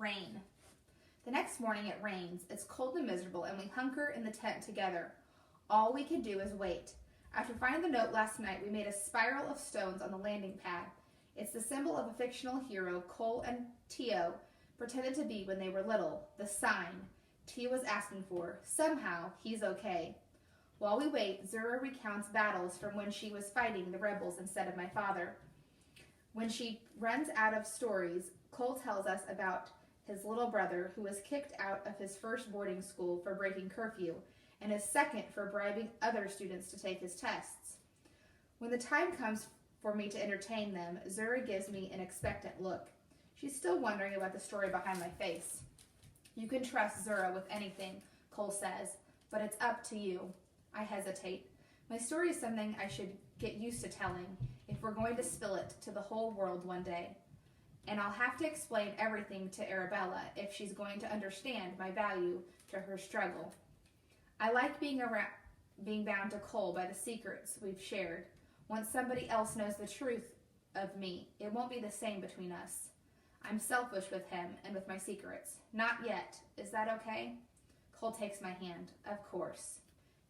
Rain. The next morning it rains. It's cold and miserable, and we hunker in the tent together. All we can do is wait. After finding the note last night, we made a spiral of stones on the landing pad. It's the symbol of a fictional hero Cole and Tio pretended to be when they were little, the sign Tio was asking for. Somehow, he's okay. While we wait, Zura recounts battles from when she was fighting the rebels instead of my father. When she runs out of stories, Cole tells us about his little brother who was kicked out of his first boarding school for breaking curfew and his second for bribing other students to take his tests. When the time comes for me to entertain them, Zura gives me an expectant look. She's still wondering about the story behind my face. You can trust Zura with anything, Cole says, but it's up to you. I hesitate. My story is something I should get used to telling if we're going to spill it to the whole world one day. And I'll have to explain everything to Arabella if she's going to understand my value to her struggle. I like being bound to Cole by the secrets we've shared. Once somebody else knows the truth of me, it won't be the same between us. I'm selfish with him and with my secrets. Not yet. Is that okay? Cole takes my hand. Of course.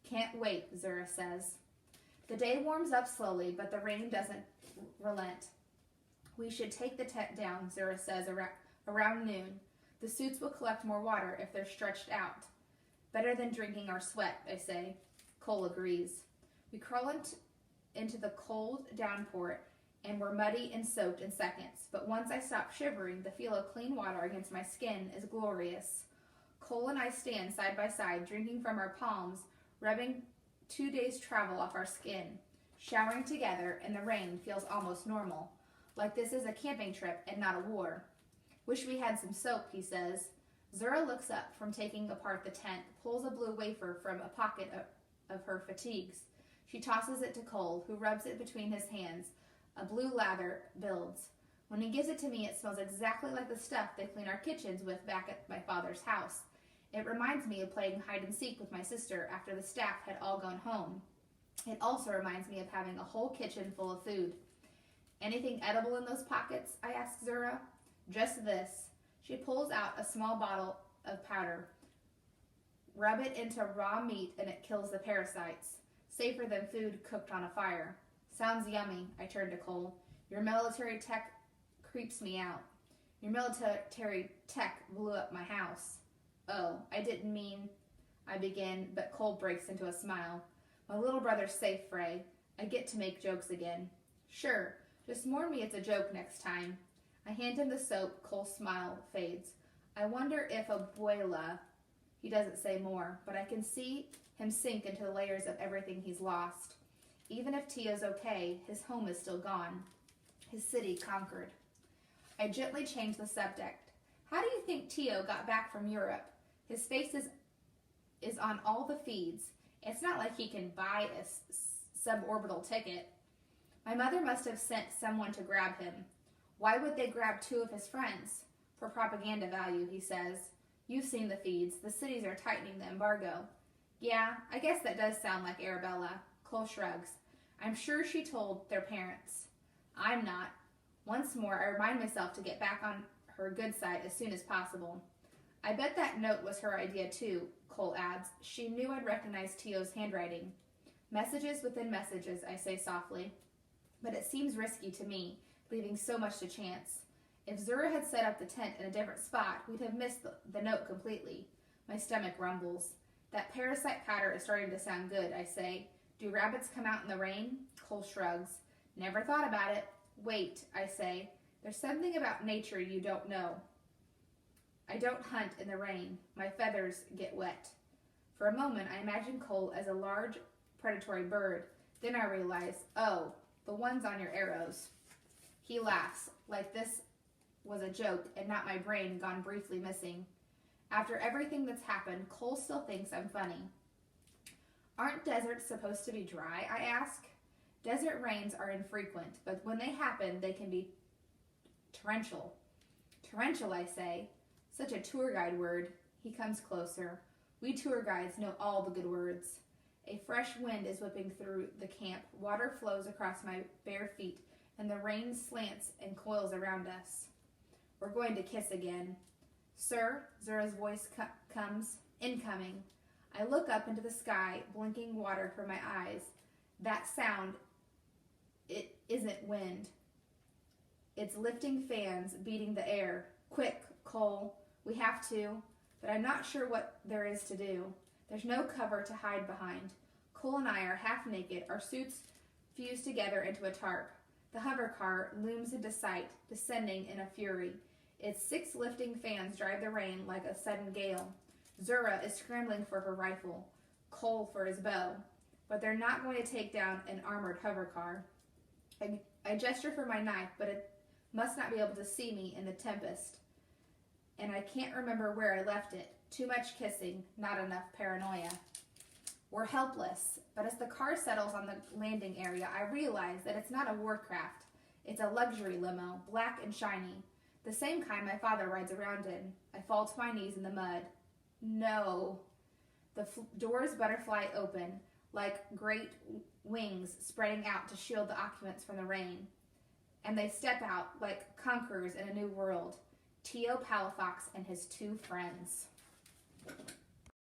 Can't wait, Zura says. The day warms up slowly, but the rain doesn't relent. We should take the tent down, Zura says, around noon. The suits will collect more water if they're stretched out. Better than drinking our sweat, I say. Cole agrees. We crawl into the cold downpour, and we're muddy and soaked in seconds. But once I stop shivering, the feel of clean water against my skin is glorious. Cole and I stand side by side, drinking from our palms, rubbing 2 days' travel off our skin. Showering together in the rain feels almost normal, like this is a camping trip and not a war. Wish we had some soap, he says. Zura looks up from taking apart the tent, pulls a blue wafer from a pocket of her fatigues. She tosses it to Cole, who rubs it between his hands. A blue lather builds. When he gives it to me, it smells exactly like the stuff they clean our kitchens with back at my father's house. It reminds me of playing hide and seek with my sister after the staff had all gone home. It also reminds me of having a whole kitchen full of food. Anything edible in those pockets? I ask Zura. Just this. She pulls out a small bottle of powder. Rub it into raw meat and it kills the parasites. Safer than food cooked on a fire. Sounds yummy, I turn to Cole. Your military tech creeps me out. Your military tech blew up my house. Oh, I didn't mean... I begin, but Cole breaks into a smile. My little brother's safe, Frey. I get to make jokes again. Sure, just warn me it's a joke next time. I hand him the soap. Cole's smile fades. I wonder if Abuela... He doesn't say more, but I can see him sink into the layers of everything he's lost. Even if Tio's okay, his home is still gone. His city conquered. I gently change the subject. How do you think Tio got back from Europe? His face is on all the feeds. It's not like he can buy a suborbital ticket. My mother must have sent someone to grab him. Why would they grab 2 of his friends? For propaganda value, he says. You've seen the feeds. The cities are tightening the embargo. Yeah, I guess that does sound like Arabella. Cole shrugs. I'm sure she told their parents. I'm not. Once more, I remind myself to get back on her good side as soon as possible. I bet that note was her idea too, Cole adds. She knew I'd recognize Tio's handwriting. Messages within messages, I say softly. But it seems risky to me, leaving so much to chance. If Zura had set up the tent in a different spot, we'd have missed the note completely. My stomach rumbles. That parasite powder is starting to sound good, I say. Do rabbits come out in the rain? Cole shrugs. Never thought about it. Wait, I say. There's something about nature you don't know. I don't hunt in the rain. My feathers get wet. For a moment, I imagine Cole as a large predatory bird. Then I realize, oh, the ones on your arrows. He laughs, like this was a joke and not my brain gone briefly missing. After everything that's happened, Cole still thinks I'm funny. Aren't deserts supposed to be dry, I ask? Desert rains are infrequent, but when they happen, they can be torrential. Torrential, I say. Such a tour guide word. He comes closer. We tour guides know all the good words. A fresh wind is whipping through the camp. Water flows across my bare feet, and the rain slants and coils around us. We're going to kiss again. Sir, Zura's voice comes, incoming. I look up into the sky, blinking water from my eyes. That sound, it isn't wind. It's lifting fans beating the air. Quick, Cole, we have to, but I'm not sure what there is to do. There's no cover to hide behind. Cole and I are half naked, our suits fused together into a tarp. The hover car looms into sight, descending in a fury. Its 6 lifting fans drive the rain like a sudden gale. Zura is scrambling for her rifle, Cole for his bow, but they're not going to take down an armored hover car. I gesture for my knife, but it must not be able to see me in the tempest. And I can't remember where I left it. Too much kissing, not enough paranoia. We're helpless, but as the car settles on the landing area, I realize that it's not a warcraft. It's a luxury limo, black and shiny, the same kind my father rides around in. I fall to my knees in the mud. No. The doors butterfly open, like great wings spreading out to shield the occupants from the rain. And they step out like conquerors in a new world. Tio Palafox and his 2 friends.